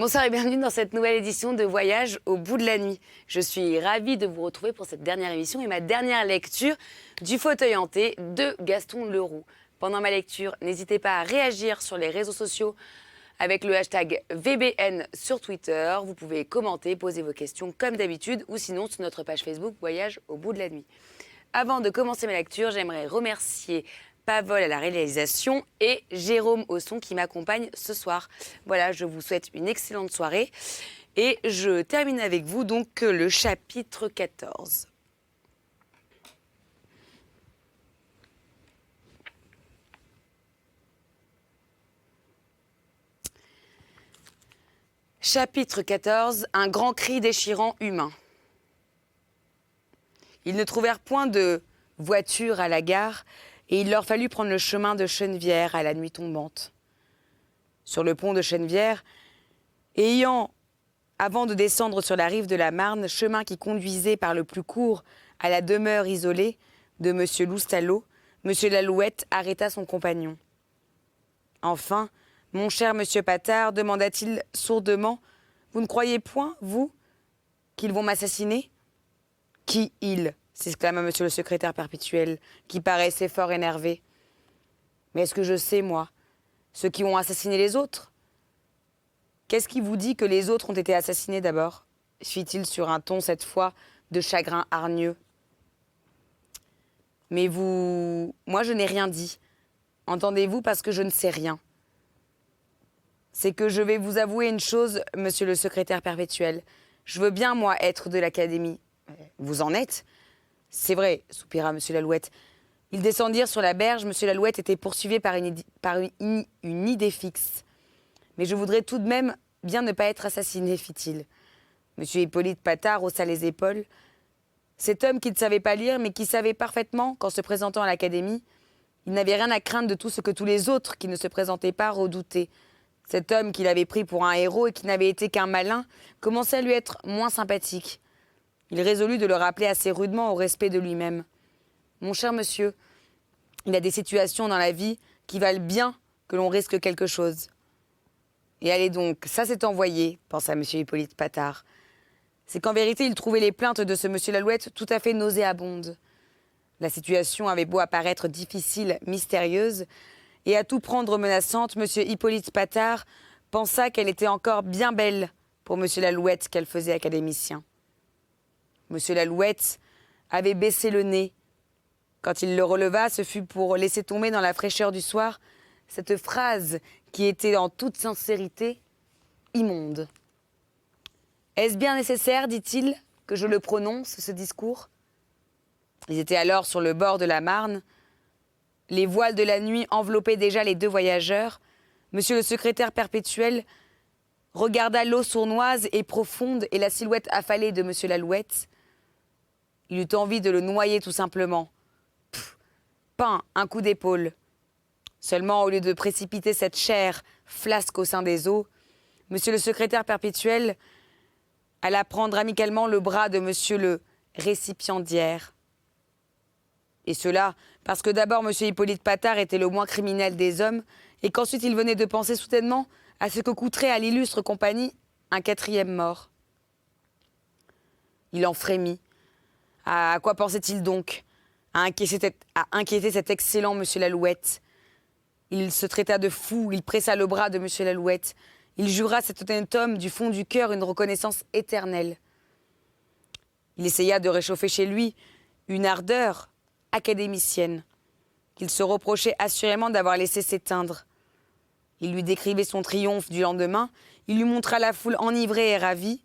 Bonsoir et bienvenue dans cette nouvelle édition de Voyage au bout de la nuit. Je suis ravie de vous retrouver pour cette dernière émission et ma dernière lecture du Fauteuil hanté de Gaston Leroux. Pendant ma lecture, n'hésitez pas à réagir sur les réseaux sociaux avec le hashtag VBN sur Twitter. Vous pouvez commenter, poser vos questions comme d'habitude ou sinon sur notre page Facebook Voyage au bout de la nuit. Avant de commencer ma lecture, j'aimerais remercier Pavol à la réalisation et Jérôme au son qui m'accompagne ce soir. Voilà, je vous souhaite une excellente soirée et je termine avec vous donc le chapitre 14. Chapitre 14, un grand cri déchirant humain. Ils ne trouvèrent point de voiture à la gare et il leur fallut prendre le chemin de Chenevière à la nuit tombante. Sur le pont de Chenevière, ayant, avant de descendre sur la rive de la Marne, chemin qui conduisait par le plus court à la demeure isolée de M. Loustalot, M. Lalouette arrêta son compagnon. Enfin, mon cher monsieur Patard, demanda-t-il sourdement, vous ne croyez point, vous, qu'ils vont m'assassiner ? Qui ils ? S'exclama monsieur le secrétaire perpétuel, qui paraissait fort énervé. Mais est-ce que je sais, moi, ceux qui ont assassiné les autres ? Qu'est-ce qui vous dit que les autres ont été assassinés d'abord ? Fit-il sur un ton, cette fois, de chagrin hargneux. Mais vous... Moi, je n'ai rien dit. Entendez-vous, parce que je ne sais rien. C'est que je vais vous avouer une chose, monsieur le secrétaire perpétuel. Je veux bien, moi, être de l'Académie. Vous en êtes ? C'est vrai, soupira monsieur Lalouette. Ils descendirent sur la berge. Monsieur Lalouette était poursuivi par une idée fixe. Mais je voudrais tout de même bien ne pas être assassiné, fit-il. Monsieur Hippolyte Patard haussa les épaules. Cet homme qui ne savait pas lire, mais qui savait parfaitement qu'en se présentant à l'Académie, il n'avait rien à craindre de tout ce que tous les autres qui ne se présentaient pas redoutaient. Cet homme qu'il avait pris pour un héros et qui n'avait été qu'un malin commençait à lui être moins sympathique. Il résolut de le rappeler assez rudement au respect de lui-même. « Mon cher monsieur, il y a des situations dans la vie qui valent bien que l'on risque quelque chose. » Et allez donc, ça c'est envoyé, pensa monsieur Hippolyte Patard. C'est qu'en vérité, il trouvait les plaintes de ce monsieur Lalouette tout à fait nauséabondes. La situation avait beau apparaître difficile, mystérieuse, et à tout prendre menaçante, monsieur Hippolyte Patard pensa qu'elle était encore bien belle pour monsieur Lalouette qu'elle faisait académicien. Monsieur Lalouette avait baissé le nez. Quand il le releva, ce fut pour laisser tomber dans la fraîcheur du soir cette phrase qui était en toute sincérité immonde. « Est-ce bien nécessaire, dit-il, que je le prononce, ce discours ?» Ils étaient alors sur le bord de la Marne. Les voiles de la nuit enveloppaient déjà les deux voyageurs. Monsieur le secrétaire perpétuel regarda l'eau sournoise et profonde et la silhouette affalée de monsieur Lalouette. Il eut envie de le noyer tout simplement. Pain, un coup d'épaule. Seulement, au lieu de précipiter cette chair flasque au sein des eaux, monsieur le secrétaire perpétuel alla prendre amicalement le bras de monsieur le récipiendaire. Et cela parce que d'abord monsieur Hippolyte Patard était le moins criminel des hommes et qu'ensuite il venait de penser soudainement à ce que coûterait à l'illustre compagnie un quatrième mort. Il en frémit. À quoi pensait-il donc ? À inquiéter cet excellent monsieur Lalouette. Il se traita de fou, il pressa le bras de monsieur Lalouette. Il jura cet honnête homme du fond du cœur une reconnaissance éternelle. Il essaya de réchauffer chez lui une ardeur académicienne qu'il se reprochait assurément d'avoir laissé s'éteindre. Il lui décrivait son triomphe du lendemain, il lui montra la foule enivrée et ravie.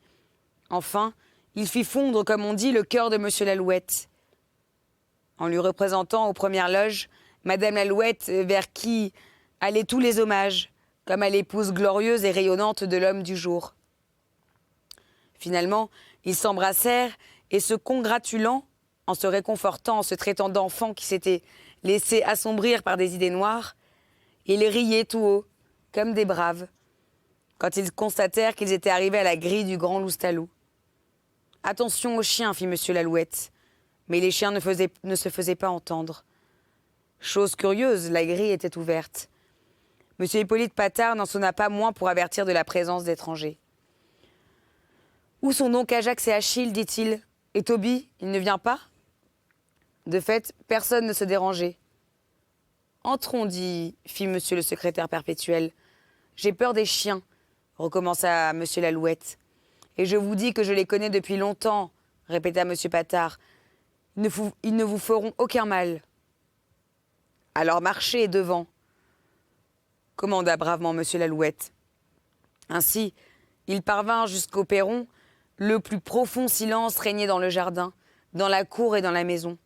Enfin, il fit fondre, comme on dit, le cœur de monsieur Lalouette. En lui représentant aux premières loges madame Lalouette, vers qui allaient tous les hommages, comme à l'épouse glorieuse et rayonnante de l'homme du jour. Finalement, ils s'embrassèrent et se congratulant, en se réconfortant, en se traitant d'enfants qui s'étaient laissés assombrir par des idées noires, ils riaient tout haut, comme des braves, quand ils constatèrent qu'ils étaient arrivés à la grille du grand Loustalot. « Attention aux chiens, fit monsieur Lalouette. » Mais les chiens ne se faisaient pas entendre. Chose curieuse, la grille était ouverte. M. Hippolyte Patard n'en sonna pas moins pour avertir de la présence d'étrangers. Où sont donc Ajax et Achille, dit-il. Et Tobie, il ne vient pas? De fait, personne ne se dérangeait. Entrons, fit monsieur le secrétaire perpétuel. J'ai peur des chiens, recommença monsieur Lalouette. Et je vous dis que je les connais depuis longtemps, répéta monsieur Patard. Ils ne vous feront aucun mal. Alors marchez devant, commanda bravement monsieur Lalouette. Ainsi, ils parvinrent jusqu'au perron. Le plus profond silence régnait dans le jardin, dans la cour et dans la maison.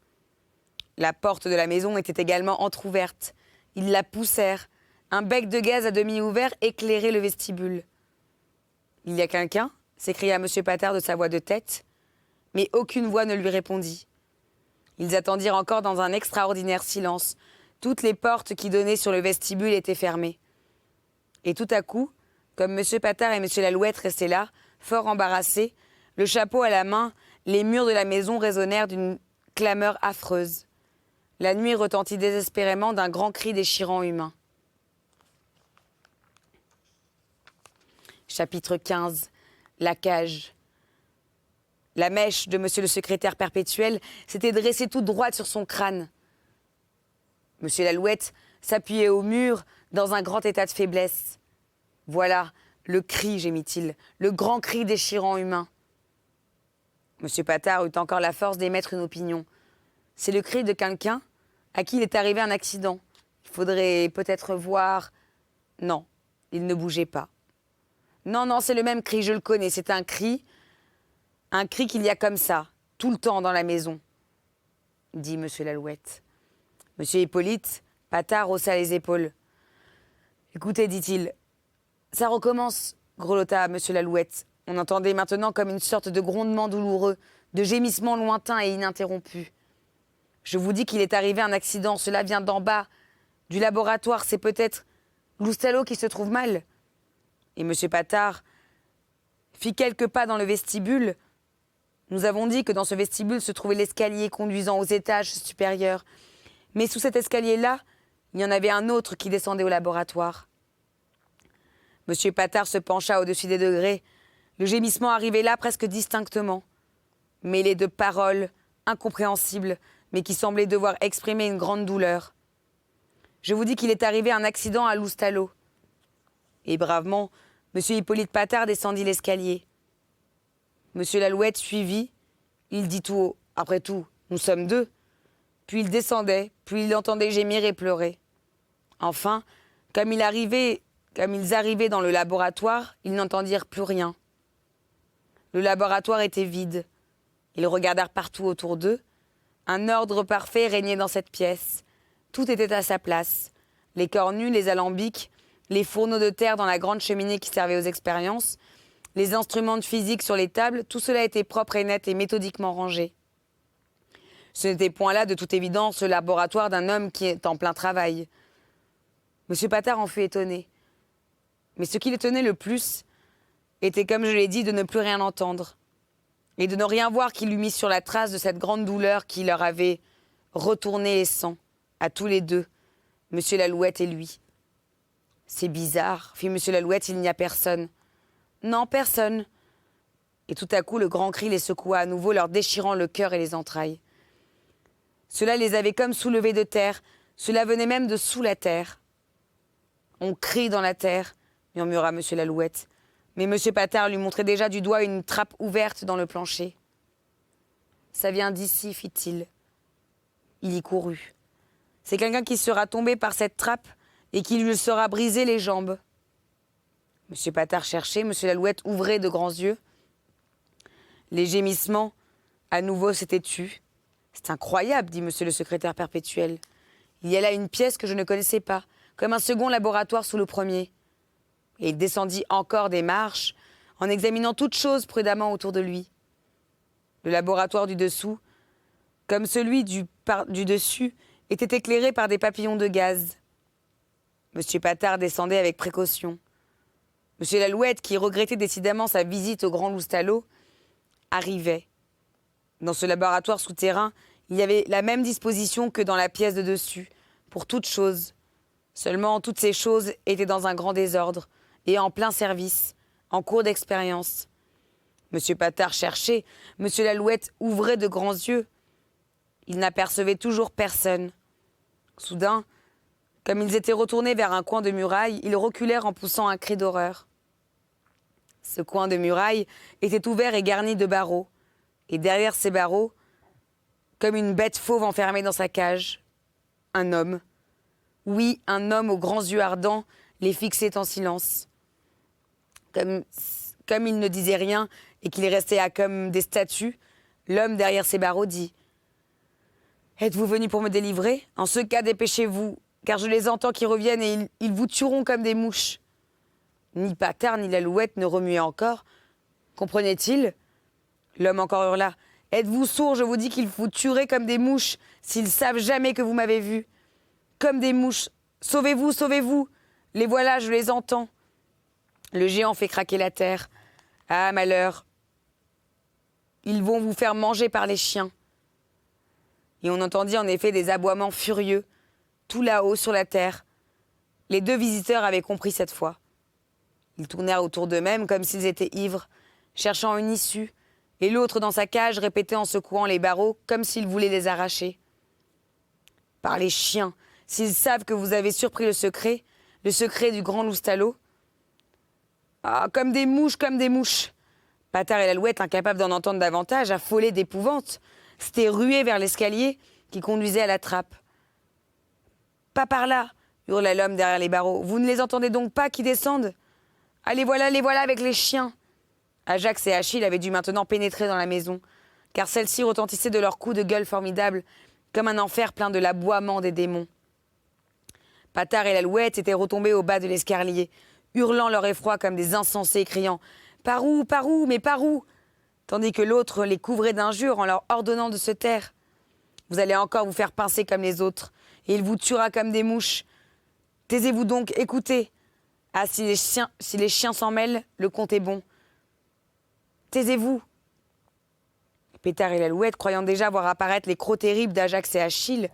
La porte de la maison était également entr'ouverte. Ils la poussèrent. Un bec de gaz à demi ouvert éclairait le vestibule. « Il y a quelqu'un » s'écria monsieur Patard de sa voix de tête. Mais aucune voix ne lui répondit. Ils attendirent encore dans un extraordinaire silence. Toutes les portes qui donnaient sur le vestibule étaient fermées. Et tout à coup, comme monsieur Patard et monsieur Lalouette restaient là, fort embarrassés, le chapeau à la main, les murs de la maison résonnèrent d'une clameur affreuse. La nuit retentit désespérément d'un grand cri déchirant humain. Chapitre 15. La cage. La mèche de monsieur le secrétaire perpétuel s'était dressée toute droite sur son crâne. Monsieur Lalouette s'appuyait au mur dans un grand état de faiblesse. Voilà le cri, gémit-il, le grand cri déchirant humain. Monsieur Patard eut encore la force d'émettre une opinion. C'est le cri de quelqu'un à qui il est arrivé un accident. Il faudrait peut-être voir... Non, il ne bougeait pas. Non, c'est le même cri, je le connais. C'est un cri qu'il y a comme ça, tout le temps dans la maison, dit monsieur Lalouette. Monsieur Hippolyte Patard haussa les épaules. Écoutez, dit-il, ça recommence, grelotta monsieur Lalouette. On entendait maintenant comme une sorte de grondement douloureux, de gémissement lointain et ininterrompu. Je vous dis qu'il est arrivé un accident, cela vient d'en bas, du laboratoire, c'est peut-être Loustalot qui se trouve mal. Et monsieur Patard fit quelques pas dans le vestibule. Nous avons dit que dans ce vestibule se trouvait l'escalier conduisant aux étages supérieurs. Mais sous cet escalier-là, il y en avait un autre qui descendait au laboratoire. Monsieur Patard se pencha au-dessus des degrés. Le gémissement arrivait là presque distinctement, mêlé de paroles incompréhensibles, mais qui semblaient devoir exprimer une grande douleur. Je vous dis qu'il est arrivé un accident à Loustalot. Et bravement, monsieur Hippolyte Patard descendit l'escalier. Monsieur Lalouette suivit. Il dit tout haut, « Après tout, nous sommes deux ». Puis il descendait, puis il entendait gémir et pleurer. Enfin, comme ils arrivaient dans le laboratoire, ils n'entendirent plus rien. Le laboratoire était vide. Ils regardèrent partout autour d'eux. Un ordre parfait régnait dans cette pièce. Tout était à sa place. Les cornues, les alambics, les fourneaux de terre dans la grande cheminée qui servait aux expériences, les instruments de physique sur les tables, tout cela était propre et net et méthodiquement rangé. Ce n'était point là, de toute évidence, le laboratoire d'un homme qui est en plein travail. Monsieur Patard en fut étonné. Mais ce qui l'étonnait le plus était, comme je l'ai dit, de ne plus rien entendre et de ne rien voir qui l'eût mis sur la trace de cette grande douleur qui leur avait retourné les sangs, à tous les deux, monsieur Lalouette et lui. « C'est bizarre, fit monsieur Lalouette, il n'y a personne. »« Non, personne. » Et tout à coup, le grand cri les secoua à nouveau, leur déchirant le cœur et les entrailles. Cela les avait comme soulevés de terre, cela venait même de sous la terre. « On crie dans la terre, » murmura monsieur Lalouette. Mais monsieur Patard lui montrait déjà du doigt une trappe ouverte dans le plancher. « Ça vient d'ici, fit-il. » Il y courut. « C'est quelqu'un qui sera tombé par cette trappe et qui lui sera brisé les jambes. » Monsieur Patard cherchait, monsieur Lalouette ouvrait de grands yeux. Les gémissements, à nouveau, s'étaient tus. « C'est incroyable, dit monsieur le secrétaire perpétuel. Il y a là une pièce que je ne connaissais pas, comme un second laboratoire sous le premier. » Et il descendit encore des marches, en examinant toutes choses prudemment autour de lui. Le laboratoire du dessous, comme celui du dessus, était éclairé par des papillons de gaz. Monsieur Patard descendait avec précaution. Monsieur Lalouette, qui regrettait décidément sa visite au grand Loustalot, arrivait. Dans ce laboratoire souterrain, il y avait la même disposition que dans la pièce de dessus, pour toutes choses. Seulement, toutes ces choses étaient dans un grand désordre et en plein service, en cours d'expérience. Monsieur Patard cherchait, Monsieur l'Alouette ouvrait de grands yeux. Il n'apercevait toujours personne. Soudain, comme ils étaient retournés vers un coin de muraille, ils reculèrent en poussant un cri d'horreur. Ce coin de muraille était ouvert et garni de barreaux. Et derrière ces barreaux, comme une bête fauve enfermée dans sa cage, un homme. Oui, un homme aux grands yeux ardents les fixait en silence. Comme il ne disait rien et qu'il restait là comme des statues, l'homme derrière ces barreaux dit « Êtes-vous venu pour me délivrer? En ce cas, dépêchez-vous, car je les entends qui reviennent et ils vous tueront comme des mouches. » Ni Patard ni l'Alouette ne remuaient encore. Comprenait-il? L'homme encore hurla « Êtes-vous sourds? Je vous dis qu'ils vous tueraient comme des mouches s'ils savent jamais que vous m'avez vu. Comme des mouches. Sauvez-vous, sauvez-vous. Les voilà, je les entends. » Le géant fait craquer la terre. « Ah, malheur. Ils vont vous faire manger par les chiens. » Et on entendit en effet des aboiements furieux, tout là-haut sur la terre. Les deux visiteurs avaient compris cette fois. Ils tournèrent autour d'eux-mêmes comme s'ils étaient ivres, cherchant une issue, et l'autre dans sa cage répétait en secouant les barreaux comme s'il voulait les arracher. « Par les chiens, s'ils savent que vous avez surpris le secret du grand Loustalot. »« Ah, comme des mouches, comme des mouches !» Patard et l'Alouette, incapables d'en entendre davantage, affolés d'épouvante, s'étaient rués vers l'escalier qui conduisait à la trappe. « Pas par là !» hurla l'homme derrière les barreaux. « Vous ne les entendez donc pas qui descendent? Ah, les voilà avec les chiens !» Ajax et Achille avaient dû maintenant pénétrer dans la maison, car celle-ci retentissait de leurs coups de gueule formidables, comme un enfer plein de l'aboiement des démons. Patard et l'Alouette étaient retombés au bas de l'escalier, hurlant leur effroi comme des insensés, criant « Par où, mais par où ?» tandis que l'autre les couvrait d'injures en leur ordonnant de se taire. « Vous allez encore vous faire pincer comme les autres, et il vous tuera comme des mouches. Taisez-vous donc, écoutez. Ah, si les chiens s'en mêlent, le compte est bon. Taisez-vous. » Patard et l'Alouette, croyant déjà voir apparaître les crocs terribles d'Ajax et Achille,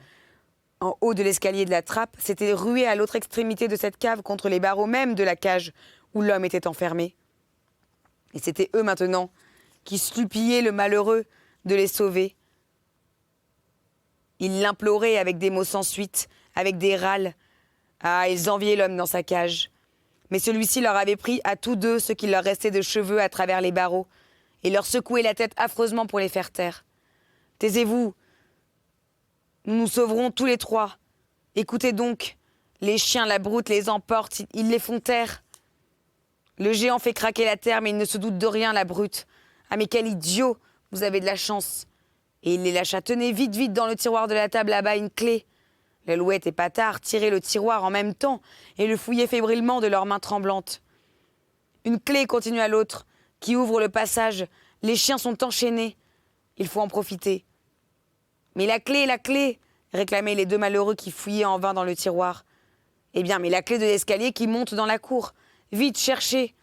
en haut de l'escalier de la trappe, s'étaient rués à l'autre extrémité de cette cave contre les barreaux même de la cage où l'homme était enfermé. Et c'étaient eux maintenant qui suppliaient le malheureux de les sauver. Ils l'imploraient avec des mots sans suite, avec des râles. Ah, ils enviaient l'homme dans sa cage. Mais celui-ci leur avait pris à tous deux ce qu'il leur restait de cheveux à travers les barreaux et leur secouait la tête affreusement pour les faire taire. « Taisez-vous. Nous nous sauverons tous les trois. Écoutez donc. Les chiens, la broute les emportent, ils les font taire. » Le géant fait craquer la terre, mais il ne se doute de rien, la brute. « Ah, mais quel idiot! Vous avez de la chance. » Et il les lâcha. « Tenez vite dans le tiroir de la table là-bas une clé. » L'Alouette et Patard tiraient le tiroir en même temps et le fouillaient fébrilement de leurs mains tremblantes. « Une clé, continua l'autre, qui ouvre le passage. Les chiens sont enchaînés. Il faut en profiter. » « Mais la clé !» réclamaient les deux malheureux qui fouillaient en vain dans le tiroir. « Eh bien, mais la clé de l'escalier qui monte dans la cour. Vite, cherchez.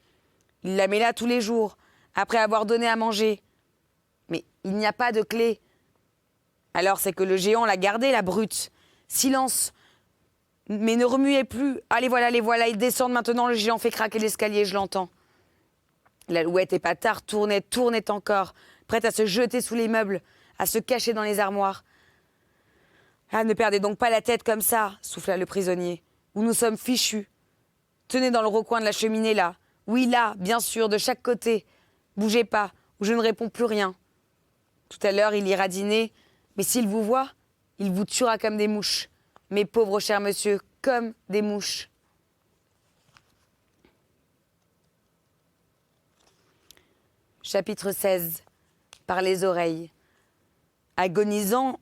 Il la met là tous les jours, après avoir donné à manger. Mais il n'y a pas de clé. » Alors c'est que le géant l'a gardée, la brute. Silence. Mais ne remuez plus. Ah, les voilà, ils descendent maintenant, le géant fait craquer l'escalier, je l'entends. L'Alouette et Patard tournaient encore, prêtes à se jeter sous les meubles, à se cacher dans les armoires. « Ah, ne perdez donc pas la tête comme ça, » souffla le prisonnier, « ou nous sommes fichus. Tenez dans le recoin de la cheminée, là. Oui, là, bien sûr, de chaque côté. Bougez pas, ou je ne réponds plus rien. Tout à l'heure, il ira dîner, mais s'il vous voit, il vous tuera comme des mouches. Mes pauvres chers monsieur, comme des mouches. » Chapitre 16. Par les oreilles. Agonisants,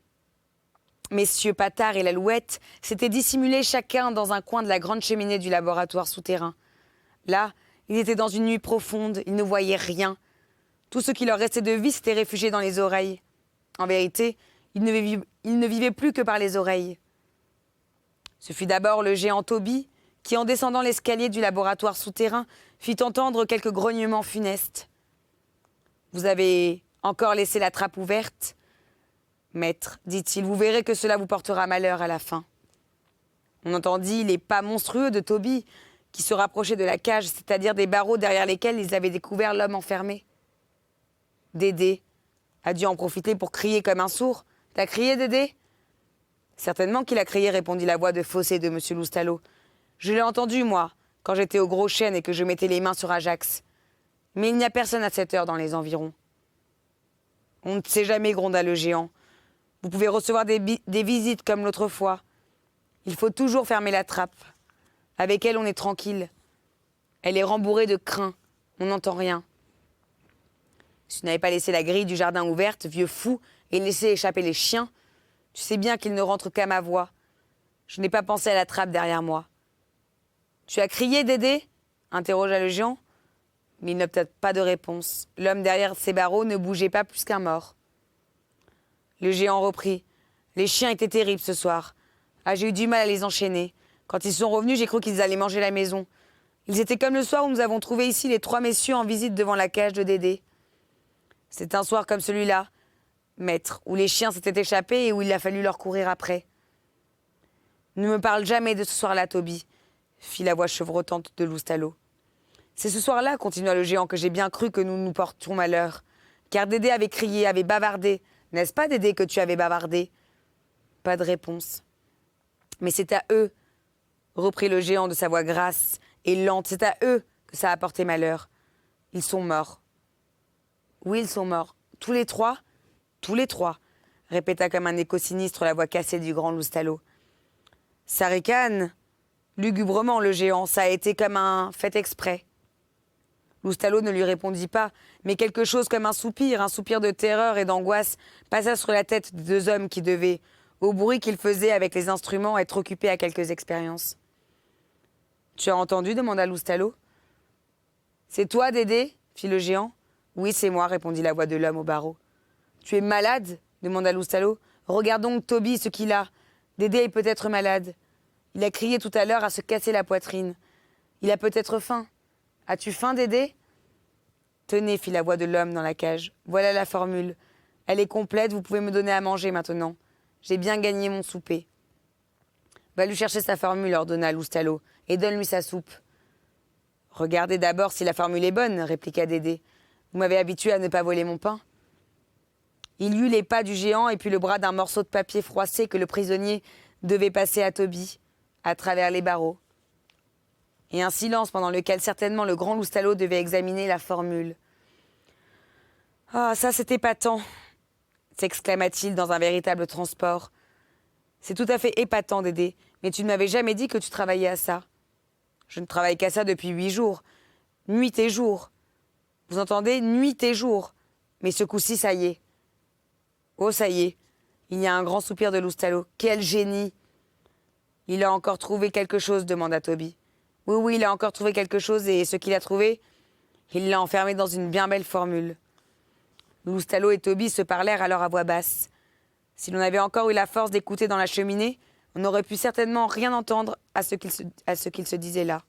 messieurs Patard et l'Alouette s'étaient dissimulés chacun dans un coin de la grande cheminée du laboratoire souterrain. Là, ils étaient dans une nuit profonde, ils ne voyaient rien. Tout ce qui leur restait de vie s'était réfugié dans les oreilles. En vérité, ils ne vivaient plus que par les oreilles. Ce fut d'abord le géant Tobie qui, en descendant l'escalier du laboratoire souterrain, fit entendre quelques grognements funestes. « Vous avez encore laissé la trappe ouverte ? » « Maître, dit-il, vous verrez que cela vous portera malheur à la fin. » On entendit les pas monstrueux de Tobie qui se rapprochaient de la cage, c'est-à-dire des barreaux derrière lesquels ils avaient découvert l'homme enfermé. Dédé a dû en profiter pour crier comme un sourd. T'as crié, Dédé? Certainement qu'il a crié, répondit la voix de Fossé de M. Loustalot. Je l'ai entendu, moi, quand j'étais au Gros Chêne et que je mettais les mains sur Ajax. Mais il n'y a personne à cette heure dans les environs. On ne sait jamais, gronda le géant. Vous pouvez recevoir des visites comme l'autre fois. Il faut toujours fermer la trappe. Avec elle, on est tranquille. Elle est rembourrée de crin. On n'entend rien. Si tu n'avais pas laissé la grille du jardin ouverte, vieux fou, et laissé échapper les chiens, tu sais bien qu'ils ne rentrent qu'à ma voix. Je n'ai pas pensé à la trappe derrière moi. Tu as crié, Dédé? Interrogea le géant. Mais il n'obtint pas de réponse. L'homme derrière ses barreaux ne bougeait pas plus qu'un mort. Le géant reprit. Les chiens étaient terribles ce soir. Ah, j'ai eu du mal à les enchaîner. Quand ils sont revenus, j'ai cru qu'ils allaient manger la maison. Ils étaient comme le soir où nous avons trouvé ici les 3 messieurs en visite devant la cage de Dédé. C'est un soir comme celui-là, maître, où les chiens s'étaient échappés et où il a fallu leur courir après. Ne me parle jamais de ce soir-là, Toby, fit la voix chevrotante de Loustalot. C'est ce soir-là, continua le géant, que j'ai bien cru que nous nous portions malheur. Car Dédé avait crié, avait bavardé. N'est-ce pas, Dédé, que tu avais bavardé? Pas de réponse. Mais c'est à eux, reprit le géant de sa voix grasse et lente, c'est à eux que ça a porté malheur. Ils sont morts. Oui, ils sont morts. Tous les 3? Tous les 3, répéta comme un écho sinistre la voix cassée du grand Loustalot. Ça ricane lugubrement le géant, ça a été comme un fait exprès. Loustalot ne lui répondit pas, mais quelque chose comme un soupir de terreur et d'angoisse passa sur la tête des 2 hommes qui devaient, au bruit qu'ils faisaient avec les instruments, être occupés à quelques expériences. « Tu as entendu » demanda Loustalot. « C'est toi, Dédé » fit le géant. « Oui, c'est moi » répondit la voix de l'homme au barreau. « Tu es malade » demanda Loustalot. « Regarde donc Toby ce qu'il a. Dédé est peut-être malade. Il a crié tout à l'heure à se casser la poitrine. Il a peut-être faim. As-tu faim, Dédé ?»« Tenez, fit la voix de l'homme dans la cage. Voilà la formule. Elle est complète, vous pouvez me donner à manger maintenant. J'ai bien gagné mon souper. »« Va lui chercher sa formule, ordonna Loustalot, et donne-lui sa soupe. »« Regardez d'abord si la formule est bonne, répliqua Dédé. Vous m'avez habitué à ne pas voler mon pain. » Il y eut les pas du géant et puis le bras d'un morceau de papier froissé que le prisonnier devait passer à Toby, à travers les barreaux. Et un silence pendant lequel certainement le grand Loustalot devait examiner la formule. « Ah, ça c'est épatant !» s'exclama-t-il dans un véritable transport. « C'est tout à fait épatant, Dédé, mais tu ne m'avais jamais dit que tu travaillais à ça. »« Je ne travaille qu'à ça depuis 8 jours. Nuit et jour. Vous entendez? Nuit et jour. Mais ce coup-ci, ça y est. » « Oh, ça y est. » Il y a un grand soupir de Loustalot. « Quel génie !»« Il a encore trouvé quelque chose » demanda Toby. « Oui, il a encore trouvé quelque chose et ce qu'il a trouvé, il l'a enfermé dans une bien belle formule. » Loustalot et Toby se parlèrent alors à voix basse. Si l'on avait encore eu la force d'écouter dans la cheminée, on n'aurait pu certainement rien entendre à ce qu'il se disait là.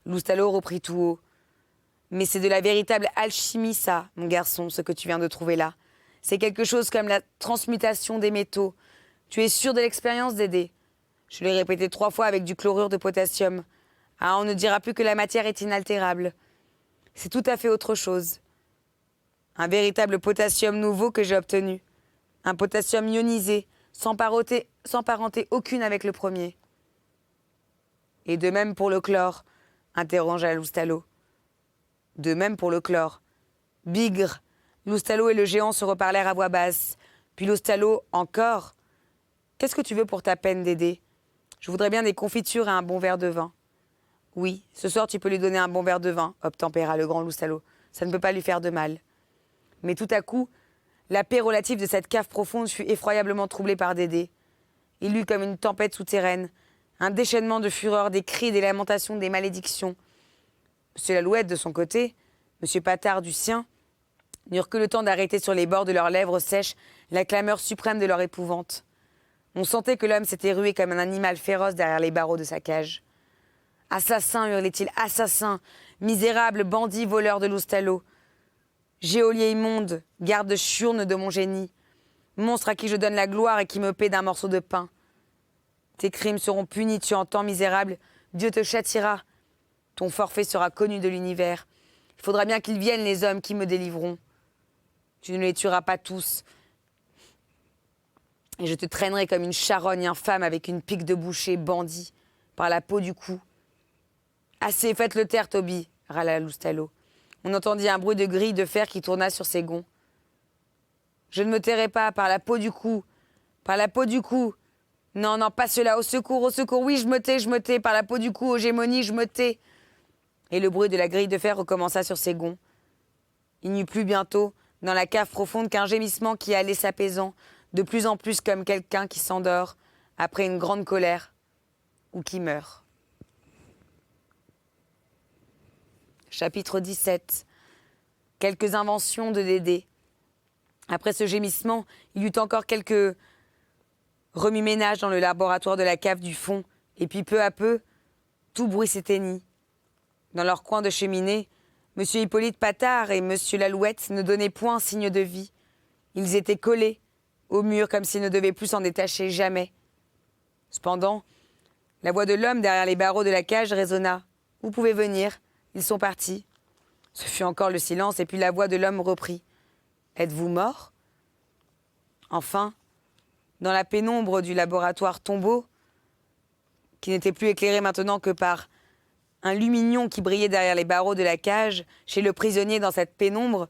Loustalot reprit tout haut. « Mais c'est de la véritable alchimie, ça, mon garçon, ce que tu viens de trouver là. C'est quelque chose comme la transmutation des métaux. Tu es sûr de l'expérience, Dédé? Je l'ai répété 3 fois avec du chlorure de potassium. Ah, on ne dira plus que la matière est inaltérable. C'est tout à fait autre chose. Un véritable potassium nouveau que j'ai obtenu. Un potassium ionisé, sans parenté aucune avec le premier. » « Et de même pour le chlore ?» interrogea Loustalot. « De même pour le chlore. »« Bigre !» Loustalot et le géant se reparlèrent à voix basse. Puis Loustalot, encore. « Qu'est-ce que tu veux pour ta peine, Dédé? Je voudrais bien des confitures et un bon verre de vin. »« Oui, ce soir tu peux lui donner un bon verre de vin, » obtempéra le grand Loustalot. « Ça ne peut pas lui faire de mal. » Mais tout à coup, la paix relative de cette cave profonde fut effroyablement troublée par Dédé. Il eut comme une tempête souterraine, un déchaînement de fureur, des cris, des lamentations, des malédictions. M. Lalouette, de son côté, M. Patard, du sien, n'eurent que le temps d'arrêter sur les bords de leurs lèvres sèches la clameur suprême de leur épouvante. On sentait que l'homme s'était rué comme un animal féroce derrière les barreaux de sa cage. « Assassin !» hurlait-il, « assassin ! Misérable bandit, voleur de Loustalot ! Géolier immonde, garde churne de mon génie, monstre à qui je donne la gloire et qui me paie d'un morceau de pain. Tes crimes seront punis, tu entends, misérable, Dieu te châtiera. Ton forfait sera connu de l'univers. Il faudra bien qu'ils viennent, les hommes qui me délivreront. Tu ne les tueras pas tous. Et je te traînerai comme une charogne infâme avec une pique de boucher bandit par la peau du cou. Assez, faites-le taire, Toby, râla Loustalot. On entendit un bruit de grille de fer qui tourna sur ses gonds. Je ne me tairai pas, par la peau du cou. Par la peau du cou. Non, non, pas cela. Au secours, oui, je me tais. Par la peau du cou, aux gémonies, je me tais. Et le bruit de la grille de fer recommença sur ses gonds. Il n'y eut plus bientôt, dans la cave profonde, qu'un gémissement qui allait s'apaisant, de plus en plus comme quelqu'un qui s'endort après une grande colère ou qui meurt. Chapitre 17. Quelques inventions de Dédé. Après ce gémissement, il y eut encore quelques remue-ménage dans le laboratoire de la cave du fond, et puis peu à peu, tout bruit s'éteignit. Dans leur coin de cheminée, M. Hippolyte Patard et M. Lalouette ne donnaient point signe de vie. Ils étaient collés au mur comme s'ils ne devaient plus s'en détacher jamais. Cependant, la voix de l'homme derrière les barreaux de la cage résonna. « Vous pouvez venir, ils sont partis. » Ce fut encore le silence, et puis la voix de l'homme reprit. « Êtes-vous mort ?» Enfin, dans la pénombre du laboratoire tombeau, qui n'était plus éclairé maintenant que par un lumignon qui brillait derrière les barreaux de la cage, chez le prisonnier dans cette pénombre,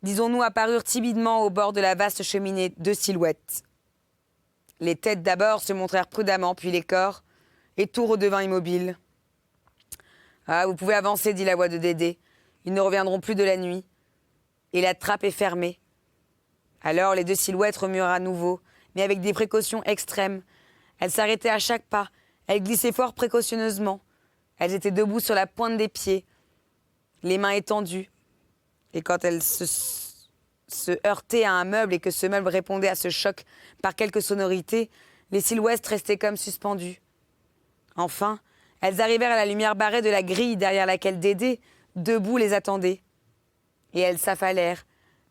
disons-nous, apparurent timidement au bord de la vaste cheminée deux silhouettes. Les têtes d'abord se montrèrent prudemment, puis les corps, et tout redevint immobile. « Ah, vous pouvez avancer, dit la voix de Dédé. Ils ne reviendront plus de la nuit. Et la trappe est fermée. » Alors les deux silhouettes remuèrent à nouveau, mais avec des précautions extrêmes. Elles s'arrêtaient à chaque pas, elles glissaient fort précautionneusement. Elles étaient debout sur la pointe des pieds, les mains étendues. Et quand elles se heurtaient à un meuble et que ce meuble répondait à ce choc par quelque sonorité, les silhouettes restaient comme suspendues. Enfin, elles arrivèrent à la lumière barrée de la grille derrière laquelle Dédé, debout, les attendait. Et elles s'affalèrent,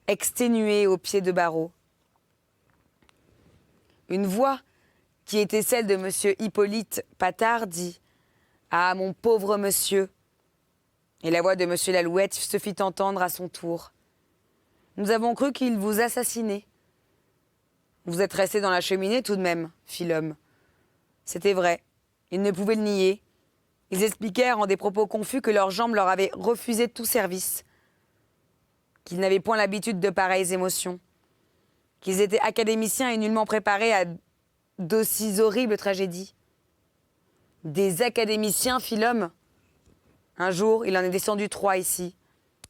exténuées aux pieds de barreaux. Une voix, qui était celle de M. Hippolyte Patard, dit « Ah, mon pauvre monsieur !» Et la voix de M. Lalouette se fit entendre à son tour. « Nous avons cru qu'il vous assassinait. »« Vous êtes resté dans la cheminée tout de même, » fit l'homme. C'était vrai. Ils ne pouvaient le nier. Ils expliquèrent en des propos confus que leurs jambes leur avaient refusé tout service, qu'ils n'avaient point l'habitude de pareilles émotions, qu'ils étaient académiciens et nullement préparés à d'aussi horribles tragédies. Des académiciens, fit l'homme. Un jour, il en est descendu 3 ici.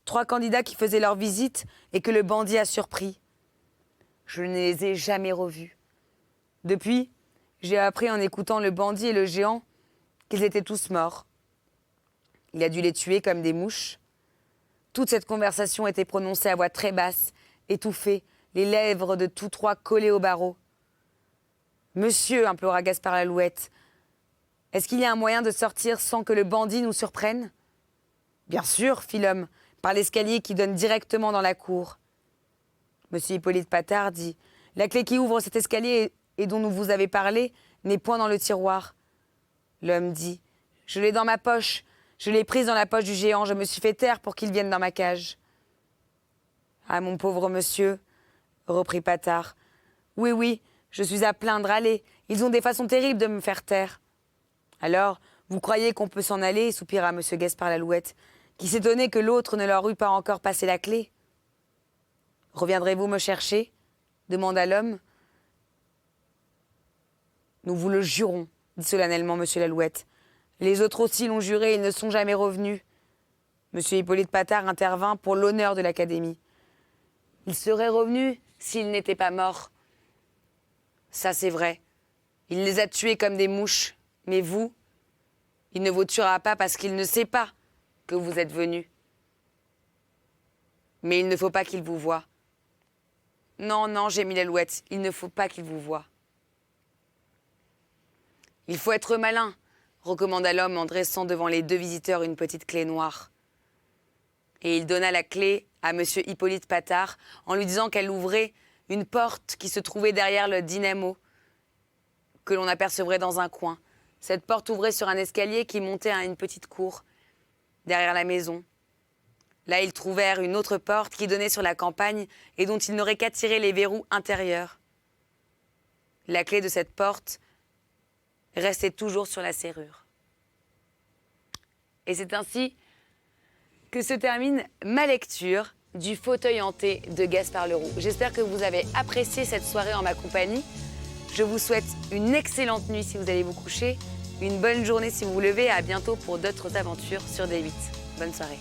3 candidats qui faisaient leur visite et que le bandit a surpris. Je ne les ai jamais revus. Depuis, j'ai appris en écoutant le bandit et le géant qu'ils étaient tous morts. Il a dû les tuer comme des mouches. Toute cette conversation était prononcée à voix très basse, étouffée, les lèvres de tous 3 collées au barreau. « Monsieur, implora Gaspard Lalouette, est-ce qu'il y a un moyen de sortir sans que le bandit nous surprenne ?»« Bien sûr, fit l'homme, par l'escalier qui donne directement dans la cour. » Monsieur Hippolyte Patard dit « La clé qui ouvre cet escalier et dont nous vous avez parlé n'est point dans le tiroir. » L'homme dit « Je l'ai dans ma poche, je l'ai prise dans la poche du géant, je me suis fait taire pour qu'il vienne dans ma cage. »« Ah, mon pauvre monsieur, reprit Patard, oui, oui, je suis à plaindre, allez, ils ont des façons terribles de me faire taire. » Alors, vous croyez qu'on peut s'en aller, soupira M. Gaspard Lalouette, qui s'étonnait que l'autre ne leur eût pas encore passé la clé. « Reviendrez-vous me chercher ?» demanda l'homme. « Nous vous le jurons, » dit solennellement M. Lalouette. « Les autres aussi l'ont juré, ils ne sont jamais revenus. » M. Hippolyte Patard intervint pour l'honneur de l'Académie. « Il serait revenu s'il n'était pas mort. » Ça, c'est vrai. Il les a tués comme des mouches. Mais vous, il ne vous tuera pas parce qu'il ne sait pas que vous êtes venu. Mais il ne faut pas qu'il vous voie. Non, non, gémit Lalouette, il ne faut pas qu'il vous voie. Il faut être malin, recommanda l'homme en dressant devant les 2 visiteurs une petite clé noire. Et il donna la clé à M. Hippolyte Patard en lui disant qu'elle ouvrait une porte qui se trouvait derrière le dynamo que l'on apercevrait dans un coin. Cette porte ouvrait sur un escalier qui montait à une petite cour, derrière la maison. Là, ils trouvèrent une autre porte qui donnait sur la campagne et dont ils n'auraient qu'à tirer les verrous intérieurs. La clé de cette porte restait toujours sur la serrure. Et c'est ainsi que se termine ma lecture du Fauteuil hanté de Gaspard Leroux. J'espère que vous avez apprécié cette soirée en ma compagnie. Je vous souhaite une excellente nuit si vous allez vous coucher, une bonne journée si vous vous levez et à bientôt pour d'autres aventures sur D8. Bonne soirée.